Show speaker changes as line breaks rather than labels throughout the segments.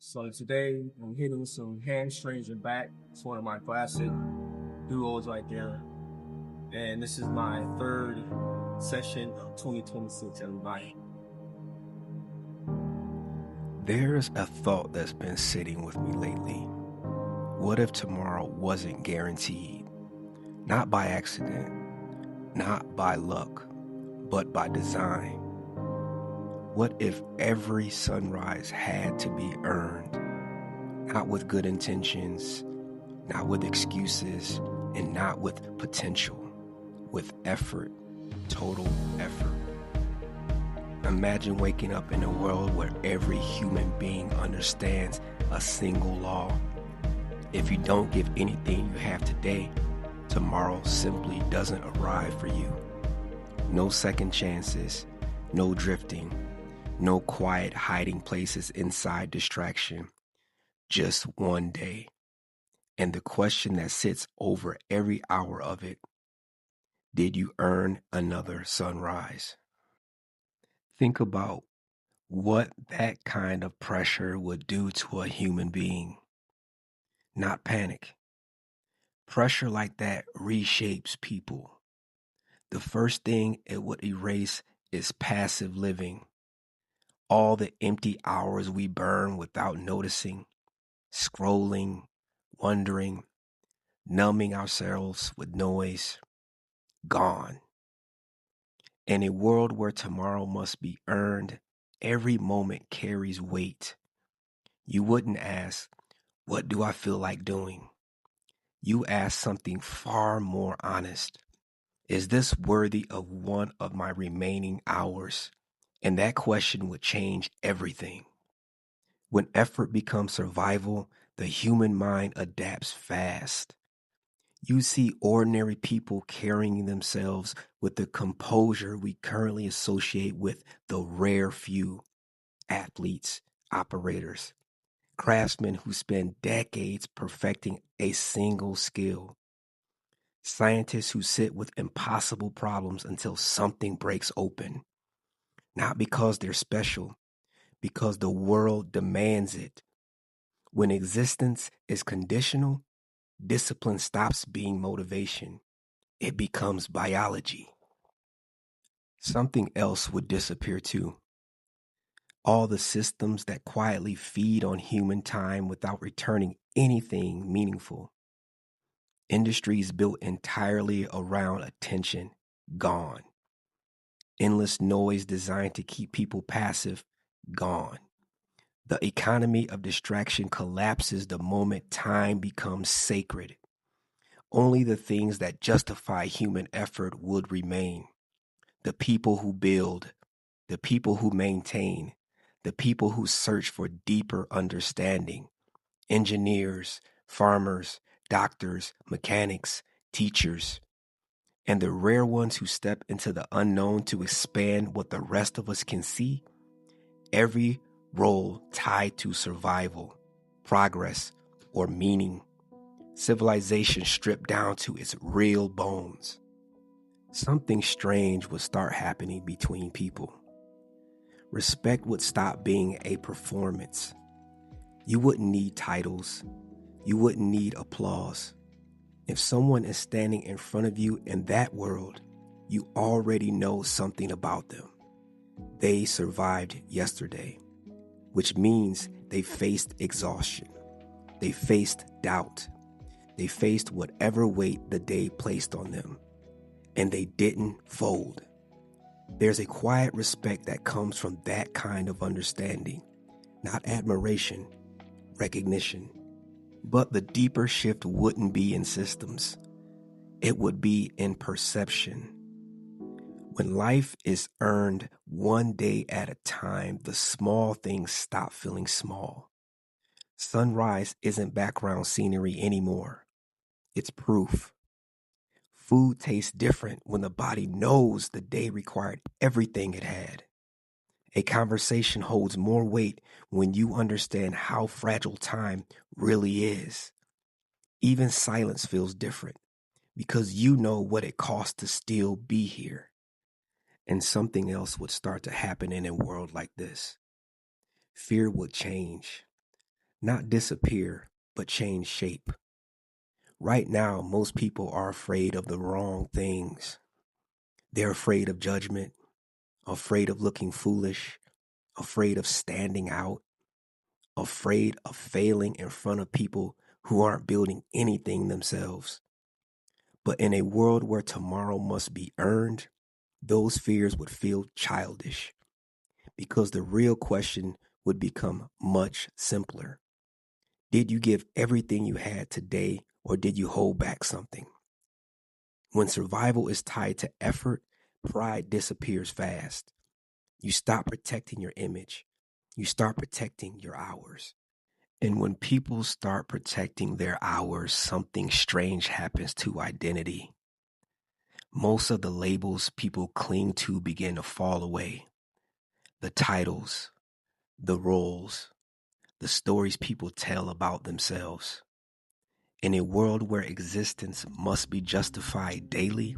So today I'm hitting some hamstrings and back. It's one of my classic duos right there. And this is my third session of 2026, everybody.
There's a thought that's been sitting with me lately. What if tomorrow wasn't guaranteed? Not by accident, not by luck, but by design. What if every sunrise had to be earned? Not with good intentions, not with excuses, and not with potential, with effort, total effort. Imagine waking up in a world where every human being understands a single law. If you don't give anything you have today, tomorrow simply doesn't arrive for you. No second chances, no drifting, no quiet hiding places inside distraction. Just one day. And the question that sits over every hour of it: did you earn another sunrise? Think about what that kind of pressure would do to a human being. Not panic. Pressure like that reshapes people. The first thing it would erase is passive living. All the empty hours we burn without noticing, scrolling, wondering, numbing ourselves with noise, gone. In a world where tomorrow must be earned, every moment carries weight. You wouldn't ask, "What do I feel like doing?" You ask something far more honest. Is this worthy of one of my remaining hours? And that question would change everything. When effort becomes survival, the human mind adapts fast. You see ordinary people carrying themselves with the composure we currently associate with the rare few: athletes, operators, craftsmen who spend decades perfecting a single skill, scientists who sit with impossible problems until something breaks open, not because they're special, because the world demands it. When existence is conditional, discipline stops being motivation. It becomes biology. Something else would disappear too. All the systems that quietly feed on human time without returning anything meaningful. Industries built entirely around attention, gone. Endless noise designed to keep people passive, gone. The economy of distraction collapses the moment time becomes sacred. Only the things that justify human effort would remain. The people who build, the people who maintain, the people who search for deeper understanding. Engineers, farmers, doctors, mechanics, teachers, and the rare ones who step into the unknown to expand what the rest of us can see. Every role tied to survival, progress, or meaning. Civilization stripped down to its real bones. Something strange would start happening between people. Respect would stop being a performance. You wouldn't need titles. You wouldn't need applause. If someone is standing in front of you in that world, you already know something about them. They survived yesterday, which means they faced exhaustion. They faced doubt. They faced whatever weight the day placed on them, and they didn't fold. There's a quiet respect that comes from that kind of understanding, not admiration, recognition. But the deeper shift wouldn't be in systems. It would be in perception. When life is earned one day at a time, the small things stop feeling small. Sunrise isn't background scenery anymore. It's proof. Food tastes different when the body knows the day required everything it had. A conversation holds more weight when you understand how fragile time really is. Even silence feels different because you know what it costs to still be here. And something else would start to happen in a world like this. Fear would change. not disappear, but change shape. Right now, most people are afraid of the wrong things. They're afraid of judgment, afraid of looking foolish, afraid of standing out, afraid of failing in front of people who aren't building anything themselves. But in a world where tomorrow must be earned, those fears would feel childish because the real question would become much simpler. Did you give everything you had today, or did you hold back something? When survival is tied to effort, pride disappears fast. You stop protecting your image. You start protecting your hours. And when people start protecting their hours, something strange happens to identity. Most of the labels people cling to begin to fall away. The titles, the roles, the stories people tell about themselves. In a world where existence must be justified daily,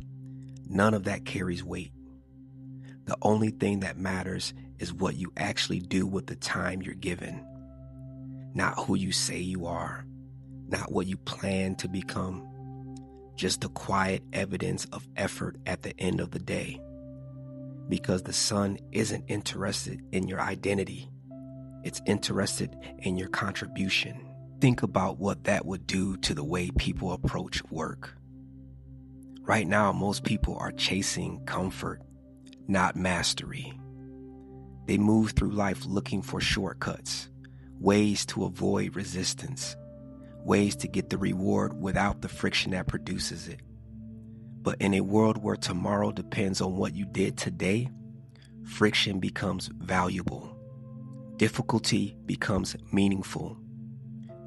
none of that carries weight. The only thing that matters is what you actually do with the time you're given. Not who you say you are, not what you plan to become, just the quiet evidence of effort at the end of the day. Because the sun isn't interested in your identity, it's interested in your contribution. Think about what that would do to the way people approach work. Right now, most people are chasing comfort, not mastery. They move through life looking for shortcuts, ways to avoid resistance, ways to get the reward without the friction that produces it. But in a world where tomorrow depends on what you did today, friction becomes valuable. Difficulty becomes meaningful.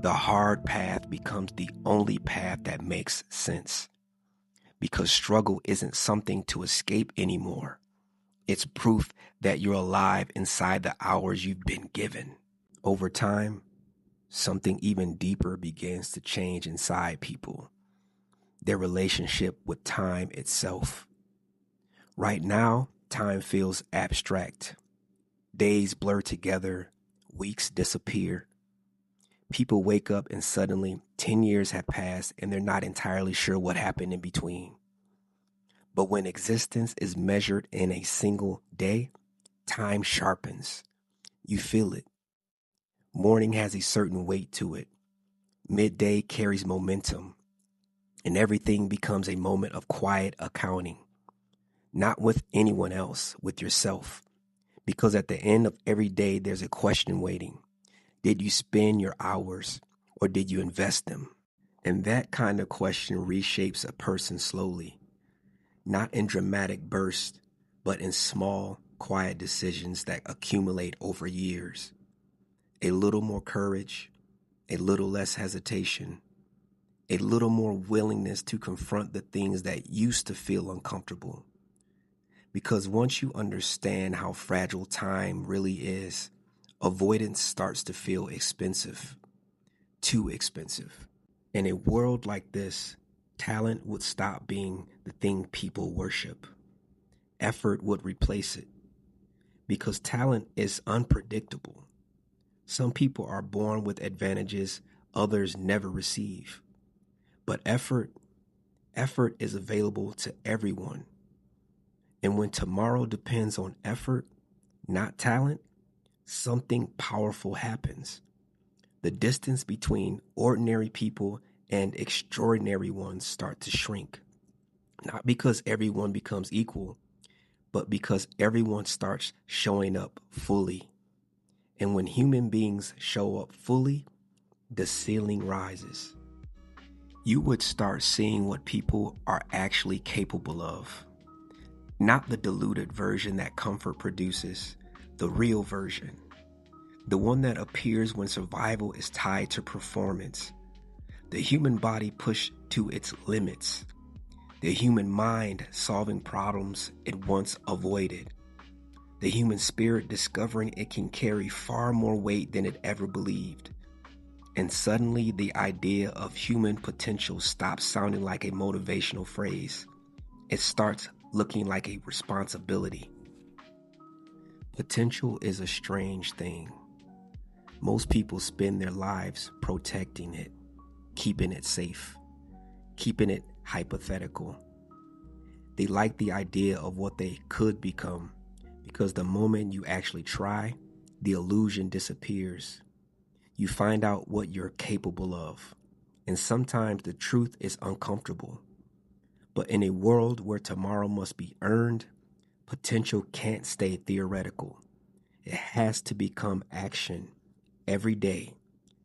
The hard path becomes the only path that makes sense. Because struggle isn't something to escape anymore. It's proof that you're alive inside the hours you've been given. Over time, something even deeper begins to change inside people. Their relationship with time itself. Right now, time feels abstract. Days blur together, weeks disappear. People wake up and suddenly 10 years have passed and they're not entirely sure what happened in between. But when existence is measured in a single day, time sharpens. You feel it. Morning has a certain weight to it. Midday carries momentum. And everything becomes a moment of quiet accounting. Not with anyone else, with yourself. Because at the end of every day, there's a question waiting. Did you spend your hours or did you invest them? And that kind of question reshapes a person slowly, not in dramatic bursts, but in small, quiet decisions that accumulate over years. A little more courage, a little less hesitation, a little more willingness to confront the things that used to feel uncomfortable. Because once you understand how fragile time really is, avoidance starts to feel expensive, too expensive. In a world like this, talent would stop being the thing people worship. Effort would replace it. Because talent is unpredictable. Some people are born with advantages others never receive. But effort is available to everyone. And when tomorrow depends on effort, not talent, something powerful happens. The distance between ordinary people and extraordinary ones start to shrink. Not because everyone becomes equal, but because everyone starts showing up fully. And when human beings show up fully, the ceiling rises. You would start seeing what people are actually capable of. Not the diluted version that comfort produces, the real version. The one that appears when survival is tied to performance. The human body pushed to its limits. The human mind solving problems it once avoided. The human spirit discovering it can carry far more weight than it ever believed. And suddenly the idea of human potential stops sounding like a motivational phrase. It starts looking like a responsibility. Potential is a strange thing. Most people spend their lives protecting it, keeping it safe, keeping it hypothetical. They like the idea of what they could become, because the moment you actually try, the illusion disappears. You find out what you're capable of, and sometimes the truth is uncomfortable. But in a world where tomorrow must be earned, potential can't stay theoretical. It has to become action every day.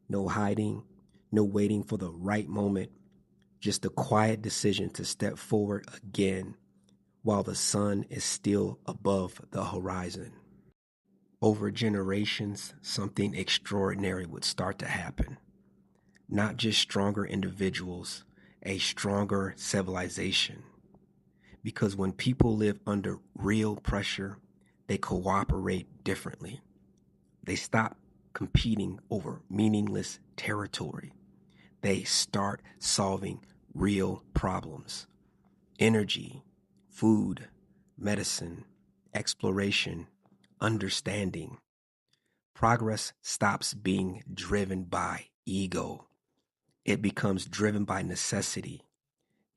No hiding, no waiting for the right moment, just a quiet decision to step forward again while the sun is still above the horizon. Over generations, something extraordinary would start to happen. Not just stronger individuals, a stronger civilization. Because when people live under real pressure, they cooperate differently. They stop competing over meaningless territory. They start solving real problems. Energy, food, medicine, exploration, understanding. Progress stops being driven by ego. It becomes driven by necessity.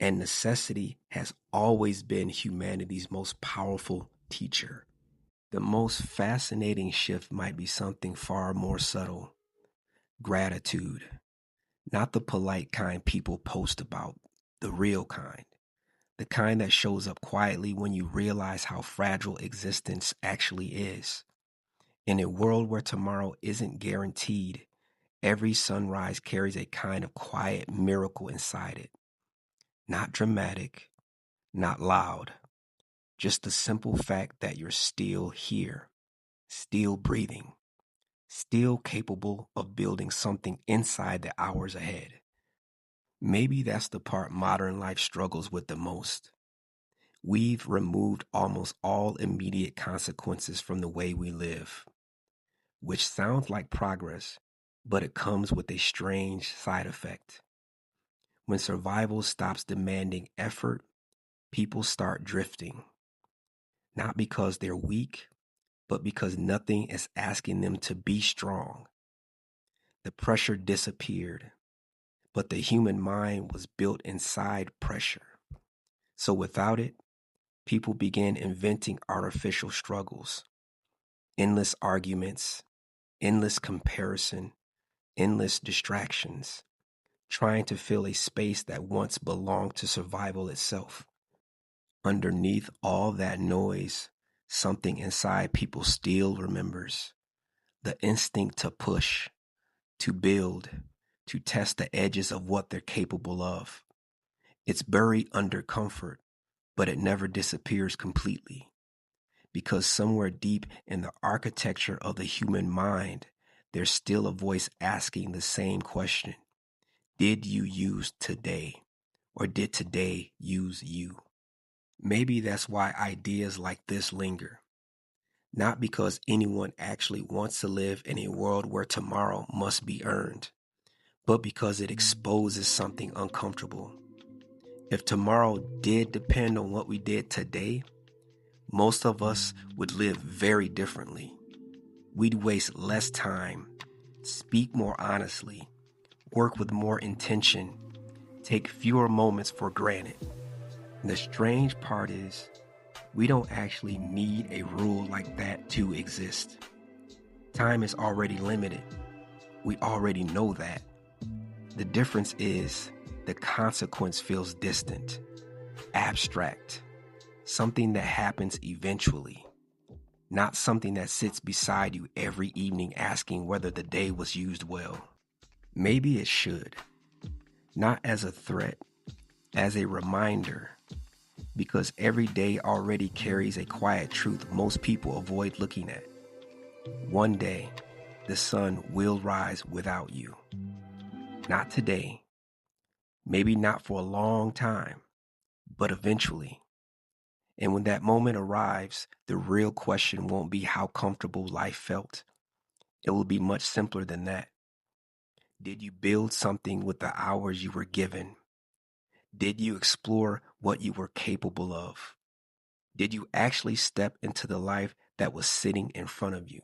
And necessity has always been humanity's most powerful teacher. The most fascinating shift might be something far more subtle. Gratitude. Not the polite kind people post about, the real kind. The kind that shows up quietly when you realize how fragile existence actually is. In a world where tomorrow isn't guaranteed, every sunrise carries a kind of quiet miracle inside it. Not dramatic, not loud, just the simple fact that you're still here, still breathing, still capable of building something inside the hours ahead. Maybe that's the part modern life struggles with the most. We've removed almost all immediate consequences from the way we live, which sounds like progress, but it comes with a strange side effect. When survival stops demanding effort, people start drifting, not because they're weak, but because nothing is asking them to be strong. The pressure disappeared, but the human mind was built inside pressure. So without it, people began inventing artificial struggles, endless arguments, endless comparison, endless distractions, trying to fill a space that once belonged to survival itself. Underneath all that noise, something inside people still remembers the instinct to push, to build, to test the edges of what they're capable of. It's buried under comfort, but it never disappears completely. Because somewhere deep in the architecture of the human mind, there's still a voice asking the same question. Did you use today? Or did today use you? Maybe that's why ideas like this linger. Not because anyone actually wants to live in a world where tomorrow must be earned, but because it exposes something uncomfortable. If tomorrow did depend on what we did today, most of us would live very differently. We'd waste less time, speak more honestly, work with more intention, take fewer moments for granted. And the strange part is, we don't actually need a rule like that to exist. Time is already limited. We already know that. The difference is the consequence feels distant, abstract, something that happens eventually, not something that sits beside you every evening asking whether the day was used well. Maybe it should, not as a threat, as a reminder, because every day already carries a quiet truth most people avoid looking at. One day, the sun will rise without you. Not today, maybe not for a long time, but eventually. And when that moment arrives, the real question won't be how comfortable life felt. It will be much simpler than that. Did you build something with the hours you were given? Did you explore what you were capable of? Did you actually step into the life that was sitting in front of you?